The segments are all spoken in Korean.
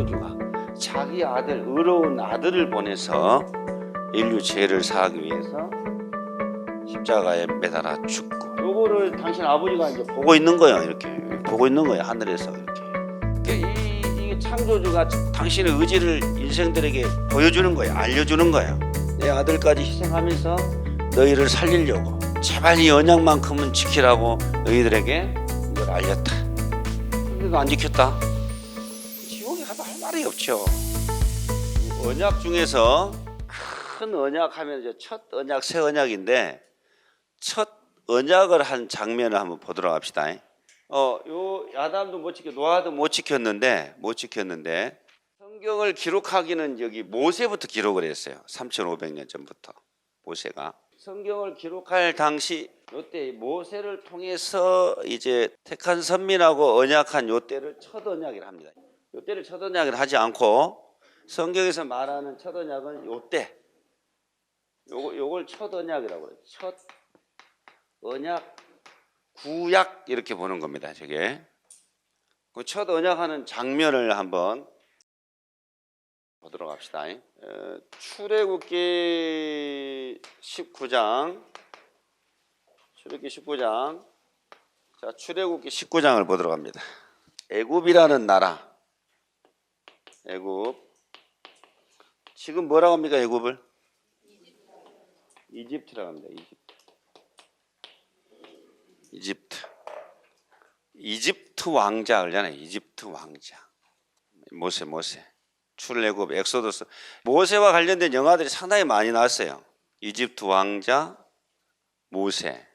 창조주가 자기 아들, 의로운 아들을 보내서 인류 죄를 사하기 위해서 십자가에 매달아 죽고, 요거를 당신 아버지가 이제 보고 있는 거예요. 이렇게 보고 있는 거예요. 하늘에서 이렇게. 이 창조주가 당신의 의지를 인생들에게 보여주는 거예요. 알려주는 거예요. 내 아들까지 희생하면서 너희를 살리려고 제발 이 언약만큼은 지키라고 너희들에게 이걸 알렸다. 근데도 안 지켰다. 지옥에 가도 할 말이 없죠. 언약 중에서 큰 언약 하면 이제 첫 언약, 새 언약인데, 첫 언약을 한 장면을 한번 보도록 합시다. 요 야담도 못 지켜, 노아도 못 지켰는데 성경을 기록하기는 여기 모세부터 기록을 했어요. 3,500년 전부터 모세가 성경을 기록할 당시 요때 모세를 통해서 이제 택한 선민하고 언약한 요때를 첫 언약이라 합니다. 요때를 첫 언약이라 하지 않고 성경에서 말하는 첫 언약은 요때, 요걸 첫 언약이라고 그래요. 첫 언약, 구약 이렇게 보는 겁니다. 저게 그 첫 언약하는 장면을 한번 보도록 합시다. 출애굽기 19장, 자, 출애굽기 19장을 보도록 합니다. 애굽이라는 나라, 애굽. 지금 뭐라고 합니까? 애굽을? 이집트라고 합니다. 이집트 왕자 그러잖아요. 이집트 왕자. 모세. 출애굽, 엑소더스. 모세와 관련된 영화들이 상당히 많이 나왔어요. 이집트 왕자, 모세,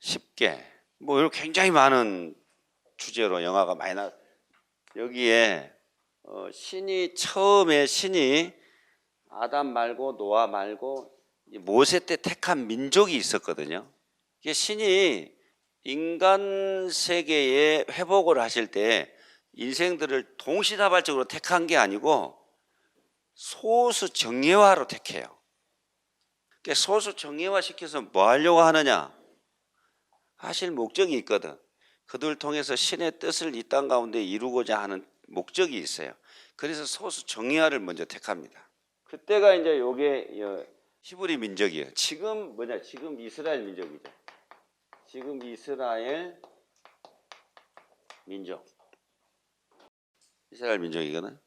10개. 뭐 이렇게 굉장히 많은 주제로 영화가 많이 나왔어요. 여기에 처음에 신이 아담 말고 노아 말고 모세 때 택한 민족이 있었거든요. 이게 신이 인간 세계에 회복을 하실 때 인생들을 동시다발적으로 택한 게 아니고 소수 정예화로 택해요. 그러니까 소수 정예화 시켜서 뭐 하려고 하느냐? 하실 목적이 있거든. 그들 통해서 신의 뜻을 이 땅 가운데 이루고자 하는 목적이 있어요. 그래서 소수 정예화를 먼저 택합니다. 그때가 이제 요게 히브리 민족이에요. 지금 지금 이스라엘 민족이죠. 지금 이스라엘 민족이거든.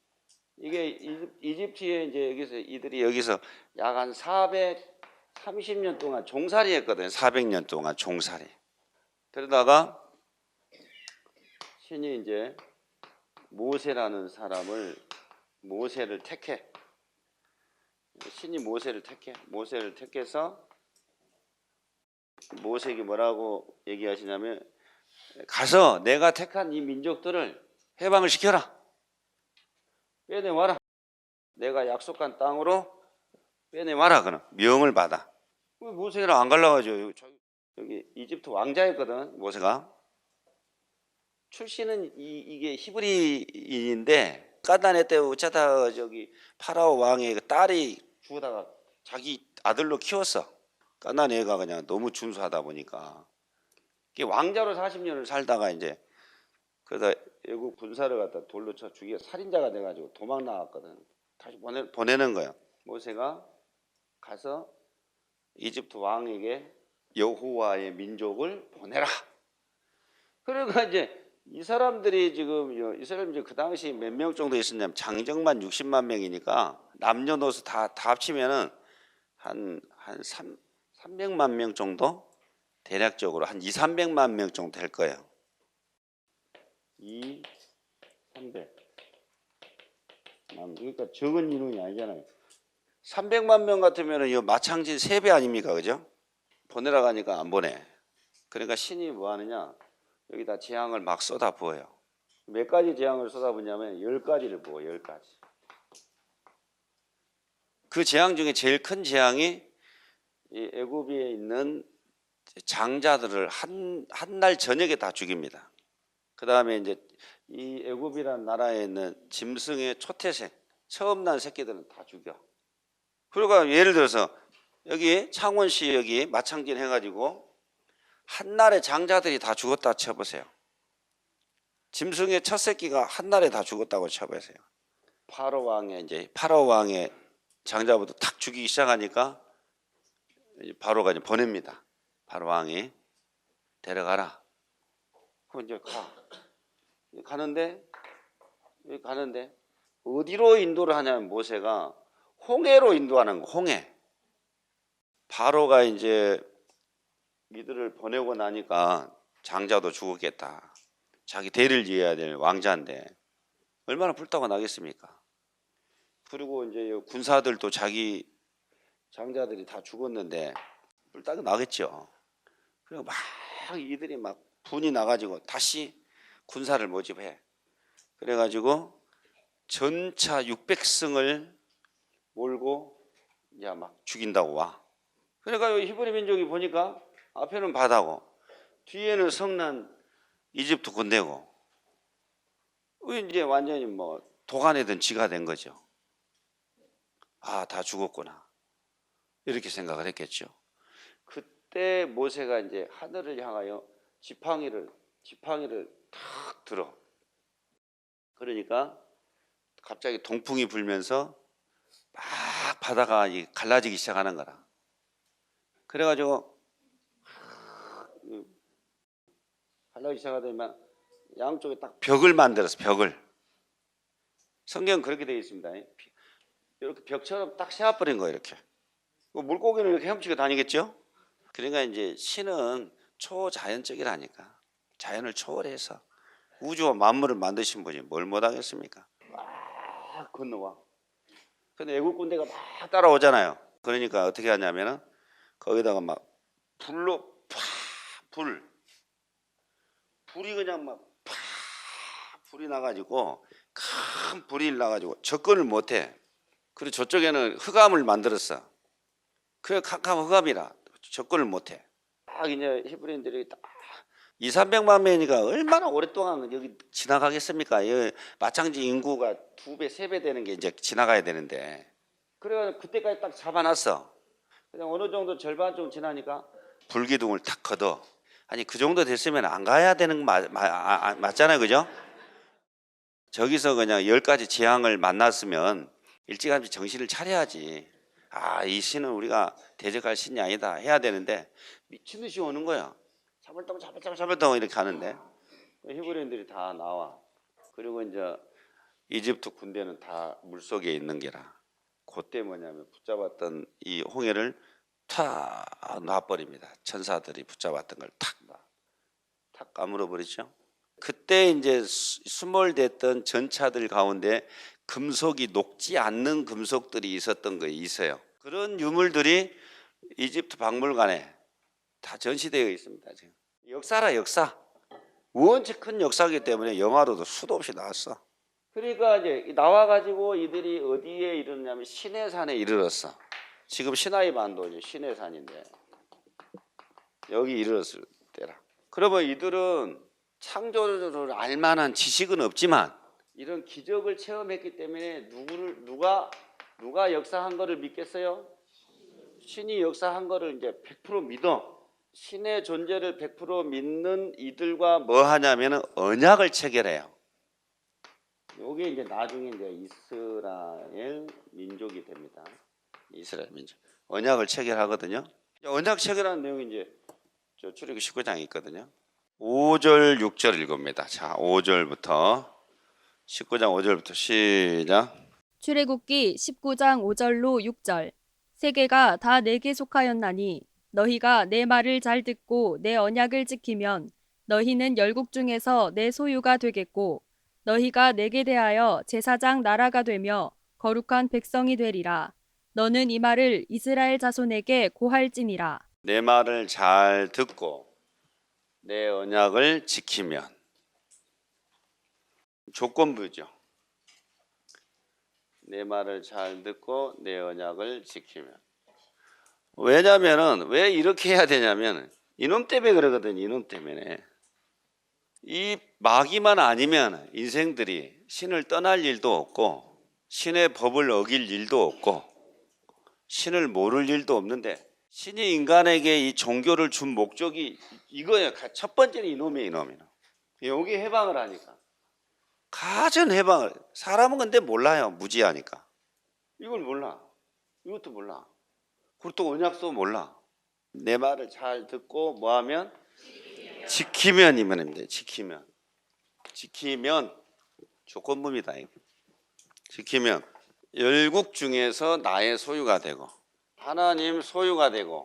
이게 이집트에 이제 이들이 여기서 약 한 430년 동안 종살이 했거든요. 400년 동안 종살이. 그러다가 신이 이제 모세라는 모세를 택해. 신이 모세를 택해서 모세에게 뭐라고 얘기하시냐면, 가서 내가 택한 이 민족들을 해방을 시켜라. 빼내와라. 내가 약속한 땅으로 빼내와라. 그럼 명을 받아. 모세가 안 갈라가죠. 여기 이집트 왕자였거든. 모세가. 출신은 이게 히브리인데 까나네 때 어쩌다 파라오 왕의 딸이 죽어다가 자기 아들로 키웠어. 까나네가 그냥 너무 준수하다 보니까 왕자로 40년을 살다가 이제 그러다 애국 군사를 갖다 돌로 쳐 죽여 살인자가 돼가지고 도망 나왔거든. 다시 보내는 거야. 모세가 가서 이집트 왕에게 여호와의 민족을 보내라. 그러니까 이제 이 사람들이 지금 이스라엘 그 당시 몇 명 정도 있었냐면 장정만 60만 명이니까 남녀노소 다 합치면은 한 300만 명 정도, 대략적으로 한 200~300만 명 정도 될 거예요. 300. 그러니까 적은 인원이 아니잖아요. 300만 명 같으면은 이 마창진 3배 아닙니까, 그죠? 보내라 가니까 안 보내. 그러니까 신이 뭐 하느냐? 여기다 재앙을 막 쏟아 부어요. 몇 가지 재앙을 쏟아 부냐면 10가지를 부어, 10가지. 그 재앙 중에 제일 큰 재앙이 이 애굽에 있는 장자들을 한 날 저녁에 다 죽입니다. 그 다음에 이제 이 애굽이라는 나라에 있는 짐승의 초태생, 처음 난 새끼들은 다 죽여. 그러니까 예를 들어서 여기 창원시 여기 마창진 해가지고 한날에 장자들이 다 죽었다 쳐보세요. 짐승의 첫 새끼가 한날에 다 죽었다고 쳐보세요. 파로 왕의 장자부터 탁 죽이기 시작하니까 이제 바로가 이제 보냅니다. 바로 왕이 데려가라. 그럼 이제 가는데 어디로 인도를 하냐면 모세가 홍해로 인도하는 거. 홍해. 바로가 이제 이들을 보내고 나니까 장자도 죽었겠다. 자기 대를 이어야 될 왕자인데 얼마나 불타고 나겠습니까? 그리고 이제 군사들도 자기 장자들이 다 죽었는데 불타고 나겠죠. 그리고 막 이들이 막 분이 나가지고 다시 군사를 모집해. 그래가지고 전차 600승을 몰고 이제 막 죽인다고 와. 그러니까 히브리 민족이 보니까 앞에는 바다고 뒤에는 성난 이집트 군대고 이제 완전히 뭐 도가내든 쥐가 된 거죠. 아, 다 죽었구나. 이렇게 생각을 했겠죠. 그때 모세가 이제 하늘을 향하여 지팡이를 탁 들어. 그러니까 갑자기 동풍이 불면서 막 바다가 갈라지기 시작하는 거라. 그래가지고 갈라지기 시작하더니만 양쪽에 딱 벽을 만들었어. 벽을. 성경은 그렇게 되어 있습니다. 이렇게 벽처럼 딱 세워버린 거예요. 이렇게. 물고기는 이렇게 헤엄치고 다니겠죠. 그러니까 이제 신은 초자연적이라니까. 자연을 초월해서 우주와 만물을 만드신 분이 뭘 못하겠습니까? 막 건너와. 근데 애국 군대가 막 따라오잖아요. 그러니까 어떻게 하냐면은 거기다가 막 불로 불이 그냥 막 불이 나가지고 큰 불이 나가지고 접근을 못해. 그리고 저쪽에는 흑암을 만들었어. 그 캄캄한 흑암이라 접근을 못해. 딱 이제 히브리인들이 딱 200~300만 명이니까 얼마나 오랫동안 여기 지나가겠습니까? 여기 마찬가지 인구가 2배, 3배 되는 게 이제 지나가야 되는데. 그래가지고 그때까지 딱 잡아놨어. 그냥 어느 정도 절반 좀 지나니까 불기둥을 탁 걷어. 아니 그 정도 됐으면 안 가야 되는 거 맞잖아요, 그죠? 저기서 그냥 10가지 재앙을 만났으면 일찌감치 정신을 차려야지. 아, 이 신은 우리가 대적할 신이 아니다 해야 되는데 미친 듯이 오는 거야. 잡을동 이렇게 하는데 히브리인들이 다 나와. 그리고 이제 이집트 군대는 다 물속에 있는 게라. 그때 뭐냐면 붙잡았던 이 홍해를 탁 놔버립니다. 천사들이 붙잡았던 걸 탁 까물어 버리죠. 그때 이제 수몰됐던 전차들 가운데 금속이 녹지 않는 금속들이 있었던 거 있어요. 그런 유물들이 이집트 박물관에 다 전시되어 있습니다. 지금 역사라 역사. 원체 큰 역사이기 때문에 영화로도 수도 없이 나왔어. 그러니까 이제 나와가지고 이들이 어디에 이르느냐면 시내산에 이르렀어. 지금 시나이 반도 이제 시내산인데 여기 이르렀을 때라. 그러면 이들은 창조를 알만한 지식은 없지만 이런 기적을 체험했기 때문에 누가 역사한 거를 믿겠어요? 신이 역사한 거를 이제 100% 믿어. 신의 존재를 100% 믿는 이들과 뭐 하냐면은 언약을 체결해요. 이게 이제 나중에 이제 이스라엘 민족이 됩니다. 이스라엘 민족. 언약을 체결하거든요. 언약 체결하는 내용이 이제 저 출애굽기 19장에 있거든요. 5절 6절 읽읍니다. 자, 5절부터 19장 5절부터 시작. 출애굽기 19장 5절로 6절. 세계가 다 내게 속하였나니 너희가 내 말을 잘 듣고 내 언약을 지키면 너희는 열국 중에서 내 소유가 되겠고 너희가 내게 대하여 제사장 나라가 되며 거룩한 백성이 되리라. 너는 이 말을 이스라엘 자손에게 고할지니라. 내 말을 잘 듣고 내 언약을 지키면. 조건부죠. 내 말을 잘 듣고 내 언약을 지키면. 왜냐면은 왜 이렇게 해야 되냐면 이놈 때문에 그러거든. 이놈 때문에. 이 마귀만 아니면 인생들이 신을 떠날 일도 없고 신의 법을 어길 일도 없고 신을 모를 일도 없는데 신이 인간에게 이 종교를 준 목적이 이거예요. 첫 번째는 이놈이에요. 이놈. 여기 해방을 하니까. 가전 해방을 사람은 근데 몰라요. 무지하니까. 이걸 몰라. 이것도 몰라. 그리고 또 언약도 몰라. 내 말을 잘 듣고 뭐 하면 지키면 이면입니다. 지키면 조건부입니다. 이거. 지키면 열국 중에서 나의 소유가 되고 하나님 소유가 되고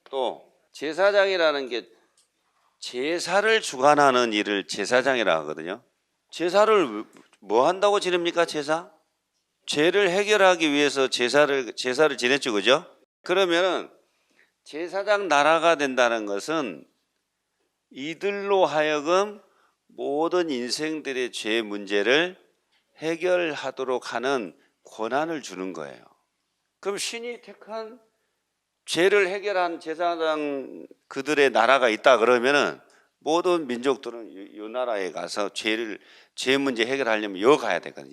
또 제사장이라는 게 제사를 주관하는 일을 제사장이라 하거든요. 제사를 뭐 한다고 지냅니까? 제사? 죄를 해결하기 위해서 제사를 지냈죠, 그죠? 그러면은 제사장 나라가 된다는 것은 이들로 하여금 모든 인생들의 죄 문제를 해결하도록 하는 권한을 주는 거예요. 그럼 신이 택한 죄를 해결한 제사장 그들의 나라가 있다 그러면은 모든 민족들은 이 나라에 가서 죄 문제 해결하려면 여 가야 되거든.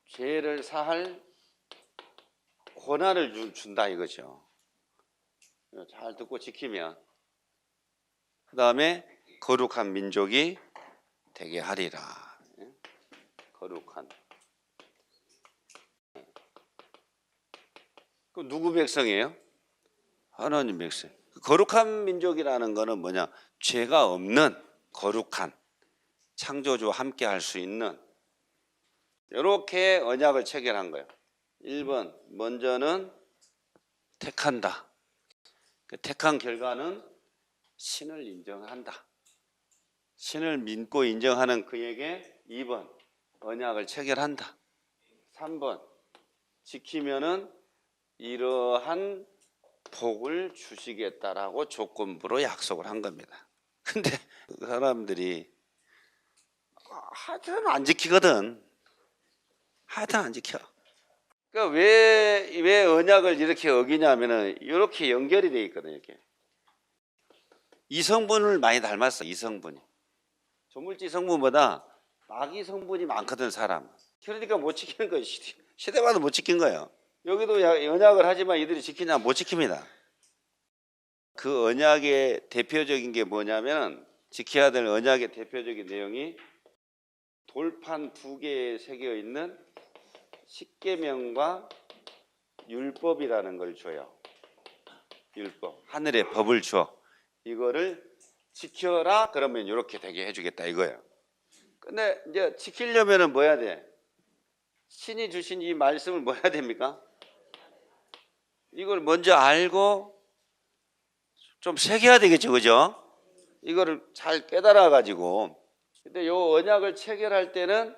죄를 사할 권한을 준다 이거죠. 잘 듣고 지키면 그 다음에 거룩한 민족이 되게 하리라. 거룩한. 그 누구 백성이에요? 하나님 백성. 거룩한 민족이라는 거는 뭐냐? 죄가 없는 거룩한 창조주와 함께 할 수 있는 이렇게 언약을 체결한 거예요. 1번 먼저는 택한다. 그 택한 결과는 신을 인정한다. 신을 믿고 인정하는 그에게 2번 언약을 체결한다. 3번 지키면은 이러한 복을 주시겠다라고 조건부로 약속을 한 겁니다. 근데 그 사람들이 하여튼 안 지키거든. 하여튼 안 지켜. 그러니까 왜 언약을 이렇게 어기냐면은 이렇게 연결이 돼 있거든요. 이렇게 이성분을 많이 닮았어. 이성분이 조물주 성분보다 마귀 성분이 많거든 사람. 그러니까 못 지키는 거예요. 시대마다 못 지킨 거예요. 여기도 언약을 하지만 이들이 지키냐 못 지킵니다. 그 언약의 대표적인 게 뭐냐면 지켜야 될 언약의 대표적인 내용이 돌판 2개에 새겨 있는 십계명과 율법이라는 걸 줘요. 율법, 하늘의 법을 줘. 이거를 지켜라 그러면 이렇게 되게 해주겠다 이거예요. 근데 이제 지키려면은 뭐 해야 돼? 신이 주신 이 말씀을 뭐 해야 됩니까? 이걸 먼저 알고 좀 새겨야 되겠죠, 그죠? 이거를 잘 깨달아 가지고. 근데 요 언약을 체결할 때는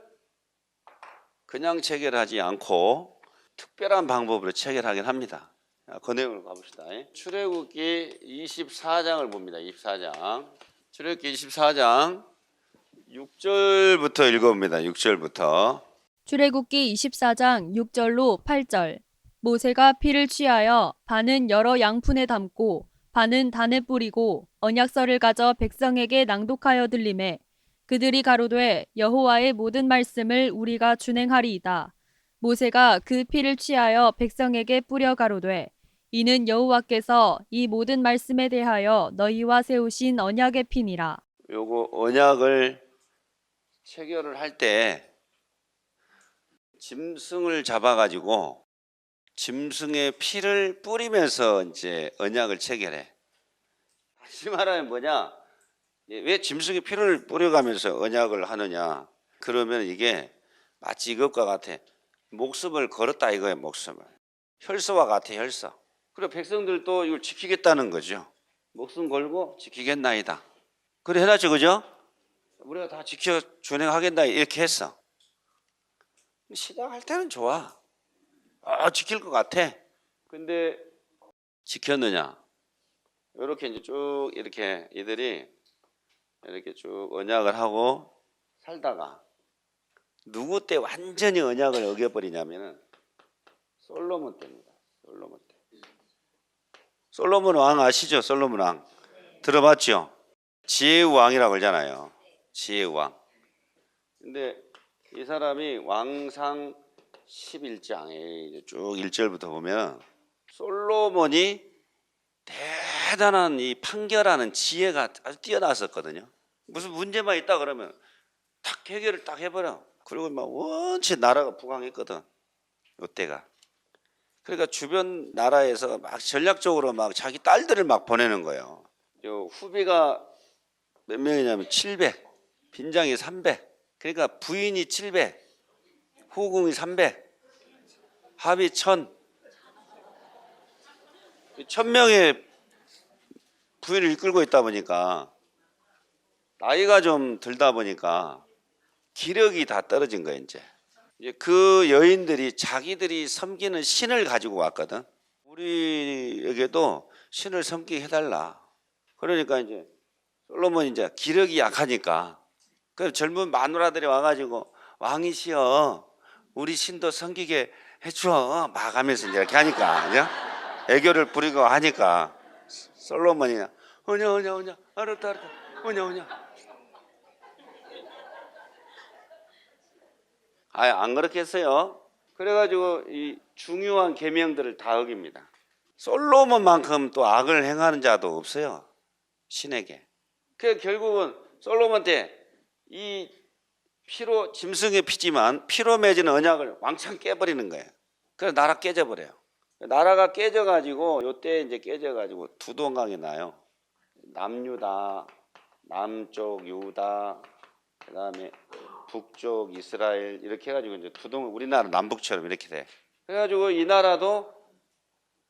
그냥 체결하지 않고 특별한 방법으로 체결하긴 합니다. 그 내용으로 가봅시다. 출애굽기 24장을 봅니다. 24장. 출애굽기 24장 6절부터 읽어봅니다. 6절부터. 출애굽기 24장 6절로 8절. 모세가 피를 취하여 반은 여러 양푼에 담고 반은 단에 뿌리고 언약서를 가져 백성에게 낭독하여 들리매 그들이 가로되 여호와의 모든 말씀을 우리가 준행하리이다. 모세가 그 피를 취하여 백성에게 뿌려 가로되 이는 여호와께서 이 모든 말씀에 대하여 너희와 세우신 언약의 피니라. 요거 언약을 체결을 할 때 짐승을 잡아가지고 짐승의 피를 뿌리면서 이제 언약을 체결해. 다시 말하면 뭐냐? 왜 짐승의 피를 뿌려가면서 언약을 하느냐? 그러면 이게 마치 이것과 같아. 목숨을 걸었다 이거예요. 목숨을. 혈서와 같아. 혈서. 그리고 백성들도 이걸 지키겠다는 거죠. 목숨 걸고 지키겠나이다. 그래 해놨죠, 그죠? 우리가 다 지켜 준행하겠다 이렇게 했어. 시작할 때는 좋아. 지킬 것 같아. 근데 지켰느냐? 이렇게 이제 쭉 이렇게 이들이 이렇게 쭉 언약을 하고 살다가 누구 때 완전히 언약을 어겨버리냐면은 솔로몬 때입니다. 솔로몬 때. 솔로몬 왕 아시죠? 솔로몬 왕 들어봤죠? 지혜의 왕이라고 그러잖아요. 지혜의 왕. 근데 이 사람이 왕상 11장에 쭉 1절부터 보면 솔로몬이 대단한 이 판결하는 지혜가 아주 뛰어났었거든요. 무슨 문제만 있다 그러면 탁 해결을 딱 해버려. 그리고 막 원체 나라가 부강했거든. 이때가. 그러니까 주변 나라에서 막 전략적으로 막 자기 딸들을 막 보내는 거예요. 요 후비가 몇 명이냐면 700, 빈장이 300. 그러니까 부인이 700, 후궁이 300, 합이 1000. 1000명의 부인을 이끌고 있다 보니까 나이가 좀 들다 보니까 기력이 다 떨어진 거예요. 이제 그 여인들이 자기들이 섬기는 신을 가지고 왔거든. 우리에게도 신을 섬기게 해달라. 그러니까 이제 솔로몬이 이제 기력이 약하니까 그 젊은 마누라들이 와가지고 왕이시여 우리 신도 섬기게 해줘 막 하면서 이제 이렇게 하니까 그죠? 애교를 부리고 하니까 솔로몬이 오냐 알았다 오냐 아예 안 그렇게 했어요. 그래가지고 이 중요한 계명들을 다 어깁니다. 솔로몬만큼 또 악을 행하는 자도 없어요. 신에게. 그 결국은 솔로몬 때 이 피로 짐승의 피지만 피로 맺은 언약을 왕창 깨버리는 거예요. 그래서 나라 깨져버려요. 나라가 깨져가지고 요때 이제 깨져가지고 두 동강이 나요. 남유다, 남쪽 유다, 그다음에 북쪽 이스라엘 이렇게 해가지고 이제 두 동 우리나라 남북처럼 이렇게 돼. 그래가지고 이 나라도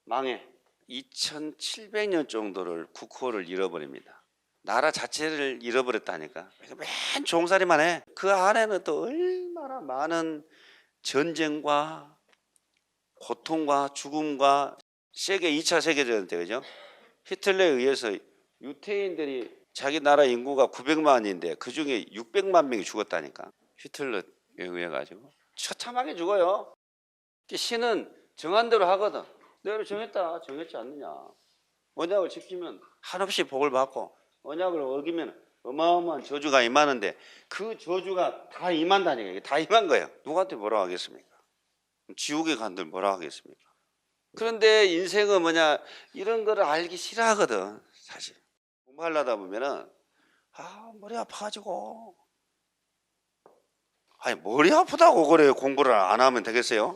망해. 2700년 정도를 국호를 잃어버립니다. 나라 자체를 잃어버렸다니까. 맨 종살이만 해. 그 안에는 또 얼마나 많은 전쟁과 고통과 죽음과 2차 세계대전 때 그죠? 히틀러에 의해서 유태인들이 자기 나라 인구가 900만인데 그 중에 600만 명이 죽었다니까. 히틀러에 의해 가지고 처참하게 죽어요. 신은 정한 대로 하거든. 내가 정했다 정했지 않느냐. 언약을 지키면 한없이 복을 받고 언약을 어기면 어마어마한 저주가 임하는데 그 저주가 다 임한다니까. 다 임한 거예요. 누구한테 뭐라고 하겠습니까? 지옥에 간들 뭐라고 하겠습니까? 그런데 인생은 뭐냐 이런 거를 알기 싫어하거든. 사실 공부하려다 보면은 머리 아파가지고 아니 머리 아프다고 그래 공부를 안 하면 되겠어요?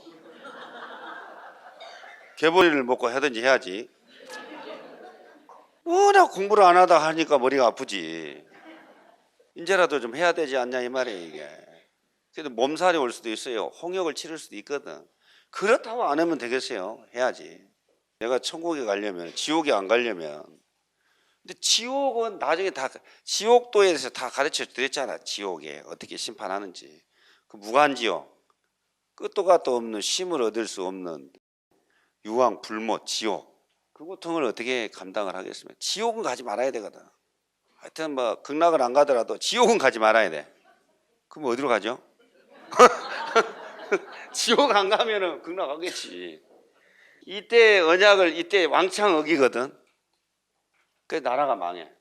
개보리를 먹고 하든지 해야지. 워낙 공부를 안 하다 하니까 머리가 아프지. 이제라도 좀 해야 되지 않냐 이 말이에요 이게. 그래도 몸살이 올 수도 있어요. 홍역을 치를 수도 있거든. 그렇다고 안 하면 되겠어요? 해야지. 내가 천국에 가려면 지옥에 안 가려면. 근데 지옥은 나중에 다 지옥도에서 다 가르쳐 드렸잖아. 지옥에 어떻게 심판하는지. 그 무간지옥 끝도 갓도 없는 쉼을 얻을 수 없는 유황 불못 지옥. 그 고통을 어떻게 감당을 하겠습니까? 지옥은 가지 말아야 되거든. 하여튼 뭐 극락을 안 가더라도 지옥은 가지 말아야 돼. 그럼 어디로 가죠? 지옥 안 가면은 극락 가겠지. 이때 언약을 이때 왕창 어기거든. 그래서 나라가 망해.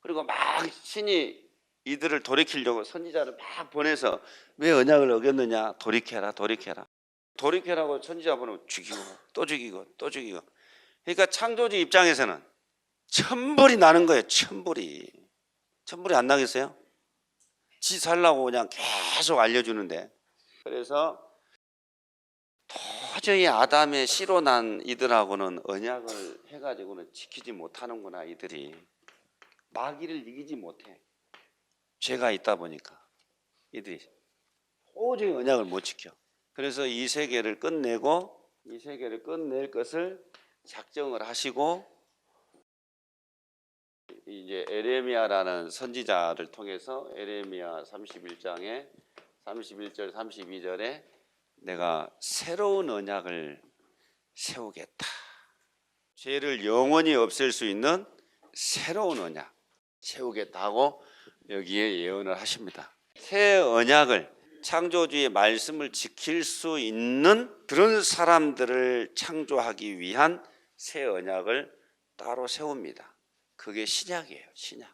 그리고 막 신이 이들을 돌이키려고 선지자를 막 보내서 왜 언약을 어겼느냐 돌이켜라. 돌이켜라고 선지자 보내면 죽이고 또 죽이고 또 죽이고. 그러니까 창조주 입장에서는 천불이 나는 거예요. 천불이 안 나겠어요? 지 살라고 그냥 계속 알려주는데. 그래서 도저히 아담의 씨로 난 이들하고는 언약을 해가지고는 지키지 못하는구나. 이들이 마귀를 이기지 못해. 죄가 있다 보니까 이들이 도저히 언약을 못 지켜. 그래서 이 세계를 끝낼 것을 작정을 하시고 이제 에레미야라는 선지자를 통해서 에레미야 31장에 31절 32절에 내가 새로운 언약을 세우겠다. 죄를 영원히 없앨 수 있는 새로운 언약 세우겠다고 여기에 예언을 하십니다. 새 언약을 창조주의 말씀을 지킬 수 있는 그런 사람들을 창조하기 위한 새 언약을 따로 세웁니다. 그게 신약이에요. 신약.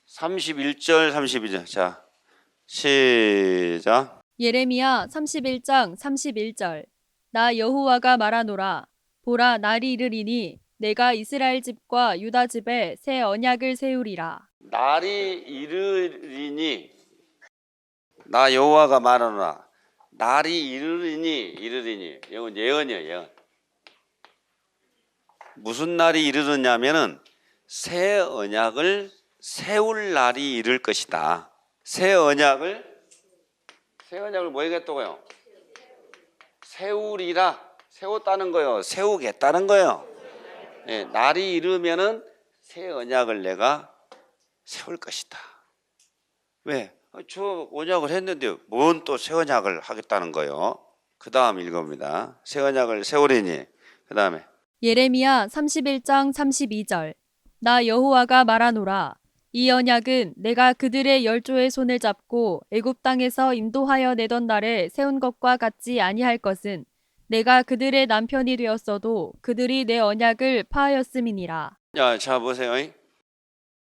31절 32절. 자, 시작. 예레미야 31장 31절. 나 여호와가 말하노라. 보라 날이 이르리니 내가 이스라엘 집과 유다 집에 새 언약을 세우리라. 날이 이르리니 나 여호와가 말하노라. 날이 이르리니 이건 예언이에요. 예언. 무슨 날이 이르느냐면은 새 언약을 세울 날이 이를 것이다. 새 언약을 뭐 하겠다고요? 세웠다는 거요. 세우겠다는 거요. 예, 날이 이르면은 새 언약을 내가 세울 것이다. 왜? 저 언약을 했는데 뭔 또 새 언약을 하겠다는 거요. 그 다음 읽어봅니다. 새 언약을 세우리니. 그 다음에 예레미야 31장 32절. 나 여호와가 말하노라. 이 언약은 내가 그들의 열조의 손을 잡고 애굽 땅에서 인도하여 내던 날에 세운 것과 같지 아니할 것은 내가 그들의 남편이 되었어도 그들이 내 언약을 파하였음이니라. 자 보세요.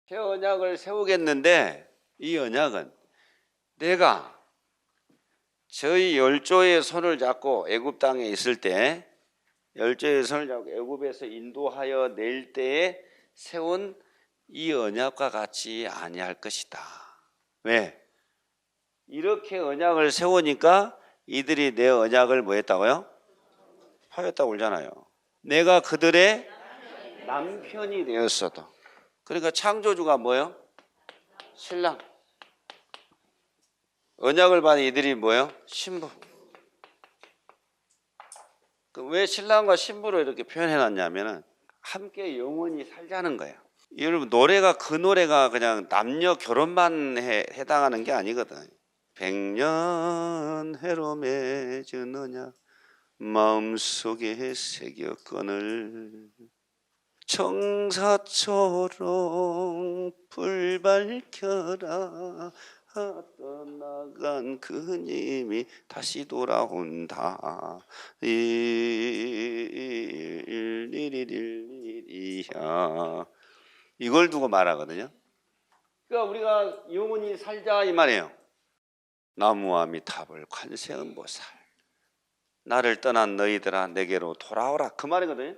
새 언약을 세우겠는데 이 언약은 내가 저희 열조의 손을 잡고 애굽 땅에 있을 때 열조의 손을 잡고 애굽에서 인도하여 낼 때에 세운 이 언약과 같이 아니할 것이다. 왜? 이렇게 언약을 세우니까 이들이 내 언약을 뭐 했다고요? 파였다고 그러잖아요. 내가 그들의 남편이 되었어도. 그러니까 창조주가 뭐예요? 신랑. 언약을 받은 이들이 뭐예요? 신부. 왜 신랑과 신부로 이렇게 표현해놨냐면은 함께 영원히 살자는 거예요. 여러분 그 노래가 그냥 남녀 결혼만 해당하는 게 아니거든. 백년해로 맺은 언약 마음속에 새겼거늘 청사처럼 불 밝혀라. 떠나간 그님이 다시 돌아온다. 일일일이야. 이걸 두고 말하거든요. 그러니까 우리가 영원히 살자 이 말이에요. 나무와 미탑을 관세음보살 나를 떠난 너희들아 내게로 돌아오라 그 말이거든요.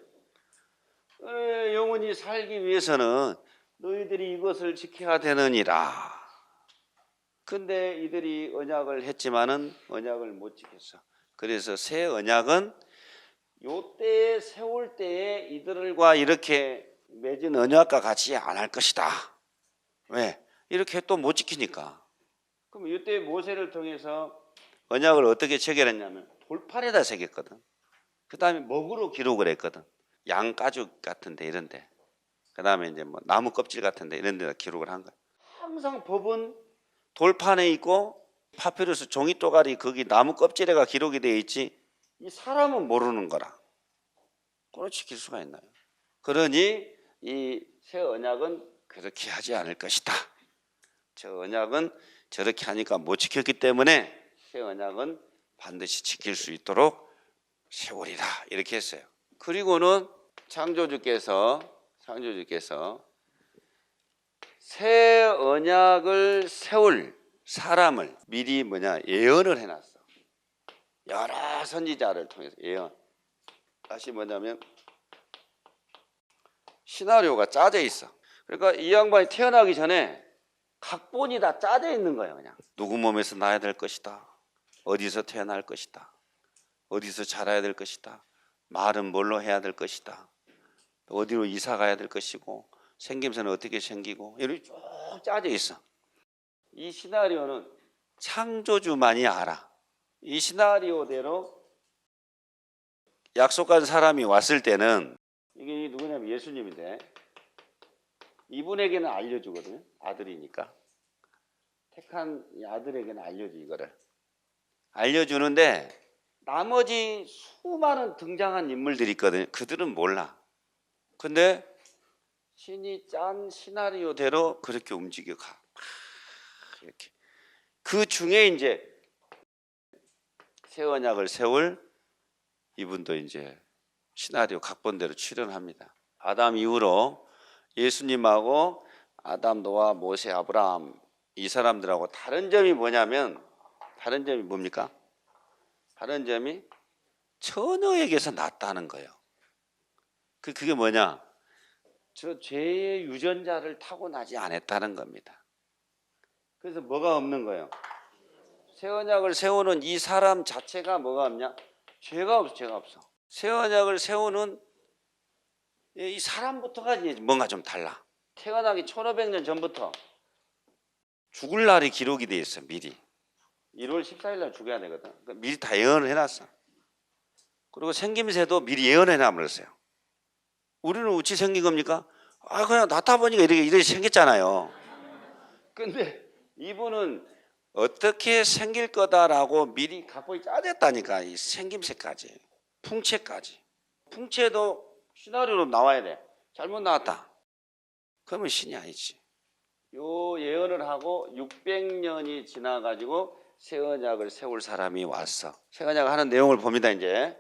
영원히 살기 위해서는 너희들이 이것을 지켜야 되느니라. 근데 이들이 언약을 했지만은 언약을 못 지켰어. 그래서 새 언약은 요 때에 세울 때에 이들과 이렇게 맺은 언약과 같이 안 할 것이다. 왜? 이렇게 또 못 지키니까. 그럼 이때 모세를 통해서 언약을 어떻게 체결했냐면 돌판에다 새겼거든. 그 다음에 먹으로 기록을 했거든. 양 가죽 같은데 이런데. 그 다음에 이제 뭐 나무 껍질 같은데 이런 데다 기록을 한 거야. 항상 법은 돌판에 있고 파피루스 종이 또가리 거기 나무 껍질에가 기록이 되어 있지 이 사람은 모르는 거라. 그걸 지킬 수가 있나요? 그러니 이 새 언약은 그렇게 하지 않을 것이다. 저 언약은 저렇게 하니까 못 지켰기 때문에 새 언약은 반드시 지킬 수 있도록 세우리라 이렇게 했어요. 그리고는 창조주께서 새 언약을 세울 사람을 미리 예언을 해놨어. 여러 선지자를 통해서 예언. 다시 뭐냐면 시나리오가 짜져 있어. 그러니까 이 양반이 태어나기 전에 각본이 다 짜져 있는 거예요. 그냥 누구 몸에서 나야 될 것이다. 어디서 태어날 것이다. 어디서 자라야 될 것이다. 말은 뭘로 해야 될 것이다. 어디로 이사 가야 될 것이고 생김새는 어떻게 생기고 이렇게 쭉 짜져 있어. 이 시나리오는 창조주만이 알아. 이 시나리오대로 약속한 사람이 왔을 때는 이게 누구냐면 예수님인데 이분에게는 알려주거든요. 아들이니까. 택한 이 아들에게는 알려줘 이거를. 알려주는데 나머지 수많은 등장한 인물들이 있거든요. 그들은 몰라. 근데 신이 짠 시나리오대로 그렇게 움직여 가. 이렇게. 그 중에 이제 새 언약을 세울 이분도 이제 시나리오 각본대로 출연합니다. 아담 이후로 예수님하고 아담, 노아, 모세, 아브라함 이 사람들하고 다른 점이 뭐냐면 다른 점이 뭡니까? 다른 점이 처녀에게서 났다는 거예요. 그게 뭐냐? 저 죄의 유전자를 타고나지 않았다는 겁니다. 그래서 뭐가 없는 거예요? 새 언약을 세우는 이 사람 자체가 뭐가 없냐? 죄가 없어, 죄가 없어. 새 언약을 세우는 이 사람부터가 이제 뭔가 좀 달라. 태어나기 1500년 전부터 죽을 날이 기록이 돼 있어, 미리. 1월 14일 날 죽어야 되거든. 그러니까 미리 다 예언을 해놨어. 그리고 생김새도 미리 예언해 놔버렸어요. 우리는 어찌 생긴 겁니까? 아, 그냥 낳다 보니까 이렇게 생겼잖아요. 근데 이분은 어떻게 생길 거다라고 미리 갖고 짜냈다니까. 이 생김새까지, 풍채까지. 풍채도 시나리오로 나와야 돼. 잘못 나왔다. 그러면 신이 아니지. 요 예언을 하고 600년이 지나가지고 새 언약을 세울 사람이 왔어. 새 언약을 하는 내용을 봅니다. 이제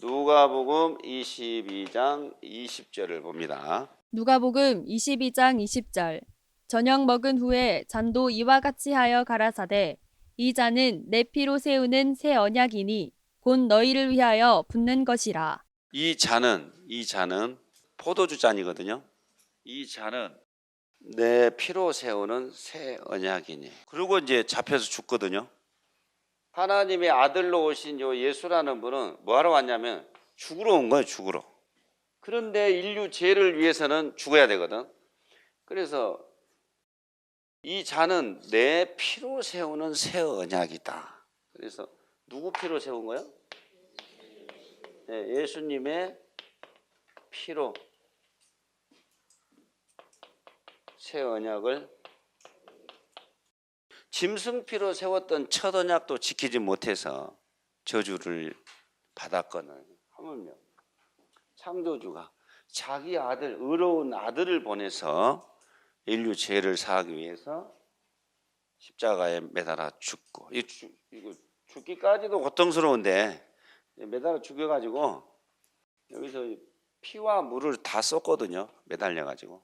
누가복음 22장 20절을 봅니다. 누가복음 22장 20절. 저녁 먹은 후에 잔도 이와 같이 하여 가라사대 이 잔은 내 피로 세우는 새 언약이니 곧 너희를 위하여 붓는 것이라. 이 잔은 포도주 잔이거든요. 이 잔은 내 피로 세우는 새 언약이니. 그리고 이제 잡혀서 죽거든요. 하나님의 아들로 오신 요 예수라는 분은 뭐하러 왔냐면 죽으러 온 거예요. 죽으러. 그런데 인류 죄를 위해서는 죽어야 되거든. 그래서 이 잔은 내 피로 세우는 새 언약이다. 그래서 누구 피로 세운 거예요? 네, 예수님의 피로 새 언약을 짐승피로 세웠던 첫 언약도 지키지 못해서 저주를 받았거든. 하물며 창조주가 자기 아들, 의로운 아들을 보내서 인류 죄를 사하기 위해서 십자가에 매달아 죽고, 이거 죽기까지도 고통스러운데 매달아 죽여가지고 여기서 피와 물을 다 썼거든요. 매달려가지고.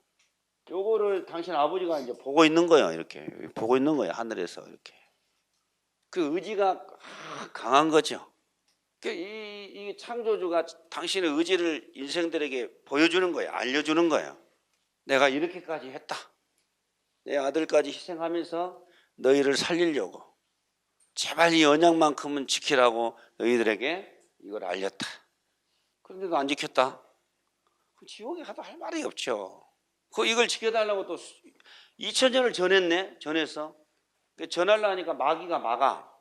요거를 당신 아버지가 이제 보고 있는 거예요. 이렇게 보고 있는 거예요. 하늘에서 이렇게. 그 의지가 강한 거죠. 이 창조주가 당신의 의지를 인생들에게 보여주는 거예요. 알려주는 거예요. 내가 이렇게까지 했다. 내 아들까지 희생하면서 너희를 살리려고. 제발 이 언약만큼은 지키라고 너희들에게 이걸 알렸다. 그런데도 안 지켰다. 그럼 지옥에 가도 할 말이 없죠. 이걸 지켜달라고 또 2000년을 전했어. 전하려니까 마귀가 막아.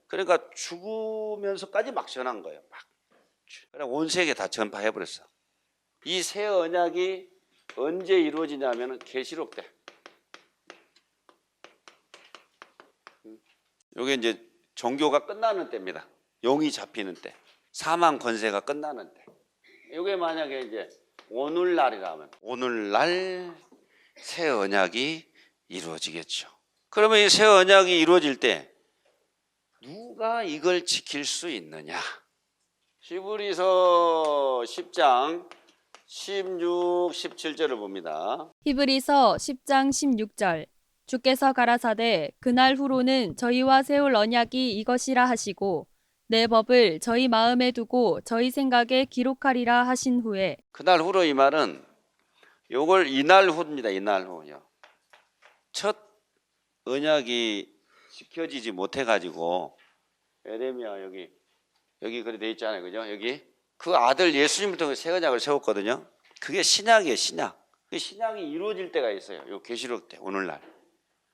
그러니까 죽으면서까지 막 전한 거예요. 막. 그래 온 세계 다 전파해버렸어. 이 새 언약이 언제 이루어지냐면 계시록 때. 이게 이제 종교가 끝나는 때입니다. 용이 잡히는 때. 사망 권세가 끝나는 때. 이게 만약에 이제 오늘날이라면 오늘날 새 언약이 이루어지겠죠. 그러면 이 새 언약이 이루어질 때 누가 이걸 지킬 수 있느냐? 히브리서 10장 16, 17절을 봅니다. 히브리서 10장 16절. 주께서 가라사대 그날 후로는 저희와 세울 언약이 이것이라 하시고 내 법을 저희 마음에 두고 저희 생각에 기록하리라 하신 후에. 그날 후로 이 말은 요걸 이날 후입니다. 이날 후요. 첫 언약이 지켜지지 못해가지고 에레미야 여기 그래 돼 있잖아요, 그죠? 여기 그 아들 예수님부터 새 언약을 세웠거든요. 그게 신약이에요, 신약. 그 신약이 이루어질 때가 있어요. 요 계시록 때 오늘날.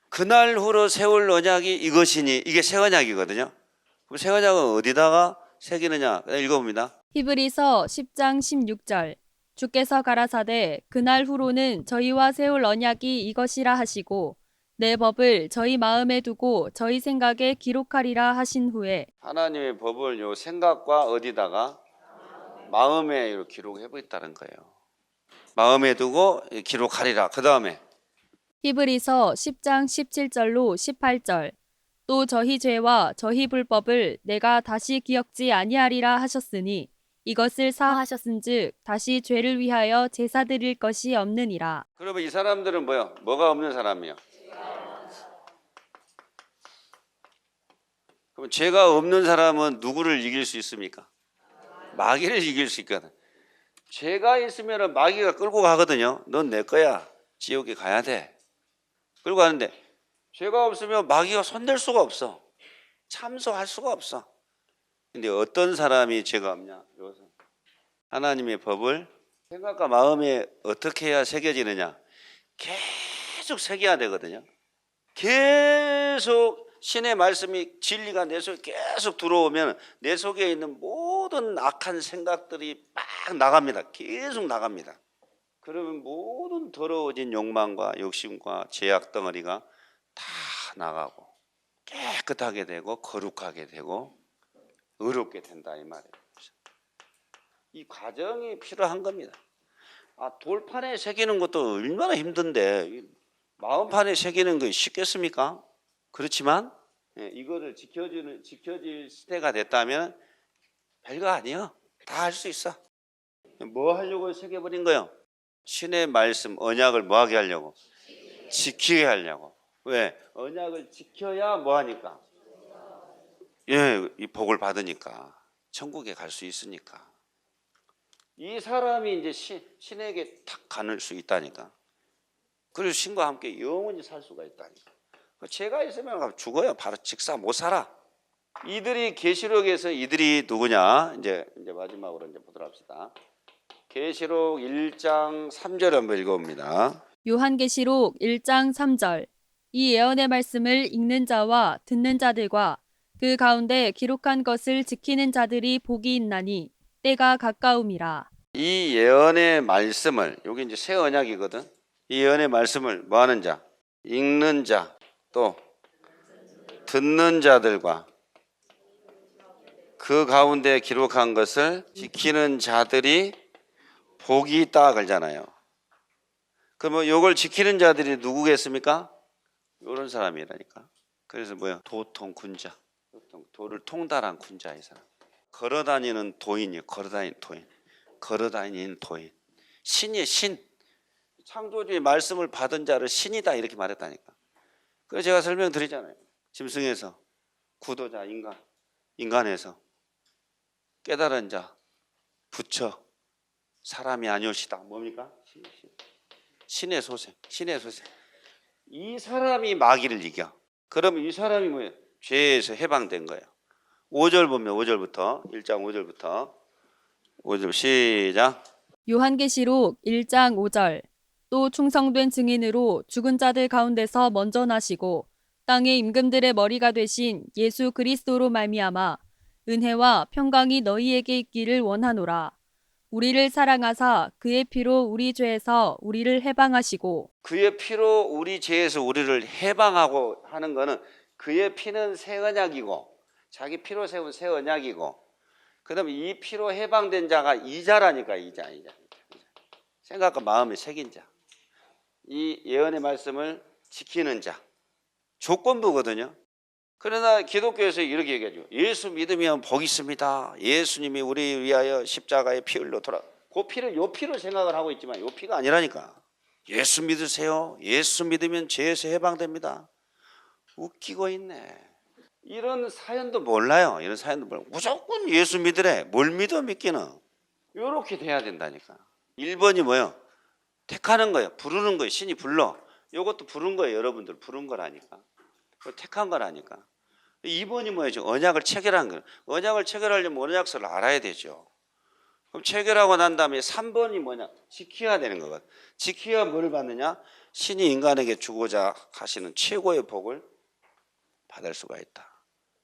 그날 후로 세울 언약이 이것이니 이게 새 언약이거든요. 그럼 새 언약은 어디다가 새기느냐? 읽어봅니다. 히브리서 10장 16절. 주께서 가라사대 그날 후로는 저희와 세울 언약이 이것이라 하시고 내 법을 저희 마음에 두고 저희 생각에 기록하리라 하신 후에. 하나님의 법을 요 생각과 어디다가 마음에 기록해버렸다는 거예요. 마음에 두고 기록하리라. 그 다음에 히브리서 10장 17절로 18절. 또 저희 죄와 저희 불법을 내가 다시 기억지 아니하리라 하셨으니 이것을 사하셨은즉 다시 죄를 위하여 제사 드릴 것이 없느니라. 그러면 이 사람들은 뭐가 없는 사람이요? 그럼 죄가 없는 사람은 누구를 이길 수 있습니까? 마귀를 이길 수 있거든. 죄가 있으면 마귀가 끌고 가거든요. 넌 내 거야. 지옥에 가야 돼. 끌고 가는데 죄가 없으면 마귀가 손댈 수가 없어. 참소할 수가 없어. 근데 어떤 사람이 죄가 없냐? 이것은 하나님의 법을 생각과 마음에 어떻게 해야 새겨지느냐? 계속 새겨야 되거든요. 계속 신의 말씀이 진리가 내 속에 계속 들어오면 내 속에 있는 모든 악한 생각들이 막 나갑니다. 계속 나갑니다. 그러면 모든 더러워진 욕망과 욕심과 죄악 덩어리가 다 나가고 깨끗하게 되고 거룩하게 되고 의롭게 된다 이 말이에요. 이 과정이 필요한 겁니다. 돌판에 새기는 것도 얼마나 힘든데 마음판에 새기는 거 쉽겠습니까? 그렇지만 이거를 지켜질 시대가 됐다면 별거 아니야. 다 할 수 있어. 뭐 하려고 새겨버린 거예요? 신의 말씀 언약을 뭐 하게 하려고? 지키게 하려고. 왜? 언약을 지켜야 뭐 하니까? 이 복을 받으니까 천국에 갈 수 있으니까. 이 사람이 이제 신에게 탁 가는 수 있다니까. 그리고 신과 함께 영원히 살 수가 있다니까. 죄가 있으면 죽어요. 바로 직사 못 살아. 이들이 계시록에서 이들이 누구냐? 이제 마지막으로 이제 보도록 합시다. 계시록 1장 3절 한번 읽어봅니다. 요한계시록 1장 3절. 이 예언의 말씀을 읽는 자와 듣는 자들과 그 가운데 기록한 것을 지키는 자들이 복이 있나니 때가 가까움이라. 이 예언의 말씀을, 여기 이제 새 언약이거든. 이 예언의 말씀을 뭐 하는 자? 읽는 자, 또 듣는 자들과 그 가운데 기록한 것을 지키는 자들이 복이 있다 그러잖아요. 그러면 이걸 지키는 자들이 누구겠습니까? 이런 사람이라니까. 그래서 뭐야? 도통 군자. 도를 통달한 군자 이 사람. 걸어다니는 도인이요. 걸어다니는 도인. 신이에요. 신. 창조주의 말씀을 받은 자를 신이다 이렇게 말했다니까. 그래서 제가 설명드리잖아요. 짐승에서 구도자 인간에서 깨달은 자 부처 사람이 아니오시다. 뭡니까? 신의 소생. 이 사람이 마귀를 이겨. 그럼 이 사람이 뭐예요? 죄에서 해방된 거예요. 5절 보면 5절부터 1장 5절부터 5절 시작. 요한계시록 1장 5절. 또 충성된 증인으로 죽은 자들 가운데서 먼저 나시고 땅의 임금들의 머리가 되신 예수 그리스도로 말미암아 은혜와 평강이 너희에게 있기를 원하노라. 우리를 사랑하사 그의 피로 우리 죄에서 우리를 해방하시고. 그의 피로 우리 죄에서 우리를 해방하고 하는 거는 그의 피는 새 언약이고 자기 피로 세운 새 언약이고 그다음에 이 피로 해방된 자가 이자라니까. 이자. 생각과 마음에 새긴 자. 이 예언의 말씀을 지키는 자. 조건부거든요. 그러나 기독교에서 이렇게 얘기하죠. 예수 믿으면 복이 있습니다. 예수님이 우리 위하여 십자가에 피 흘려 돌아. 그 피를 요 피로 생각을 하고 있지만 요 피가 아니라니까. 예수 믿으세요. 예수 믿으면 죄에서 해방됩니다. 웃기고 있네. 이런 사연도 몰라요. 무조건 예수 믿으래. 뭘 믿어 믿기는. 이렇게 돼야 된다니까. 1번이 뭐예요? 택하는 거예요. 부르는 거예요. 신이 불러. 이것도 부른 거예요. 여러분들 부른 거라니까. 택한 거라니까. 2번이 뭐예요? 지금 언약을 체결한 거예요. 언약을 체결하려면 언약서를 알아야 되죠. 그럼 체결하고 난 다음에 3번이 뭐냐? 지켜야 되는 거거든. 지켜야 뭘 받느냐? 신이 인간에게 주고자 하시는 최고의 복을 받을 수가 있다.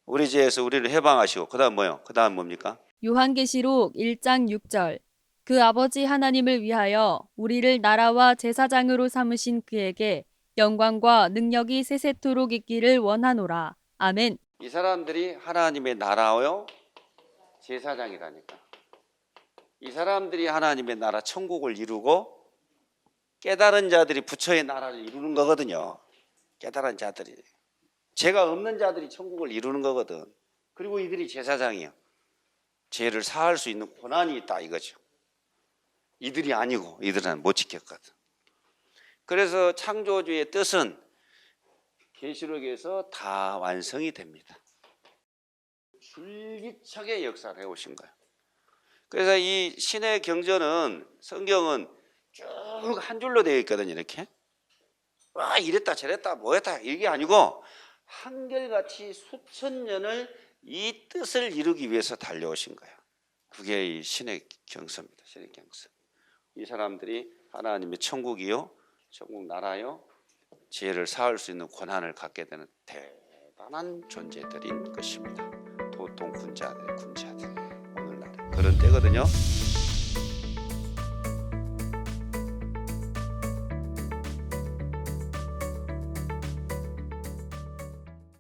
우리 죄에서 우리를 해방하시고 그다음 뭐예요? 그다음 뭡니까? 요한계시록 1장 6절. 그 아버지 하나님을 위하여 우리를 나라와 제사장으로 삼으신 그에게 영광과 능력이 세세토록 있기를 원하노라. 아멘. 이 사람들이 하나님의 나라요 제사장이라니까. 이 사람들이 하나님의 나라 천국을 이루고 깨달은 자들이 부처의 나라를 이루는 거거든요. 깨달은 자들이. 죄가 없는 자들이 천국을 이루는 거거든. 그리고 이들이 제사장이요. 죄를 사할 수 있는 권한이 있다 이거죠. 이들이 아니고 이들은 못 지켰거든. 그래서 창조주의 뜻은 계시록에서 다 완성이 됩니다. 줄기차게 역사를 해오신 거예요. 그래서 이 신의 경전은 성경은 쭉 한 줄로 되어 있거든요. 이렇게 와 이랬다 저랬다 뭐했다 이게 아니고 한결같이 수천 년을 이 뜻을 이루기 위해서 달려오신 거예요. 그게 이 신의 경서입니다. 신의 경서. 이 사람들이 하나님의 천국이요, 천국 나라요, 지혜를 쌓을 수 있는 권한을 갖게 되는 대단한 존재들인 것입니다. 도통 군자들 오늘날 그런 때거든요.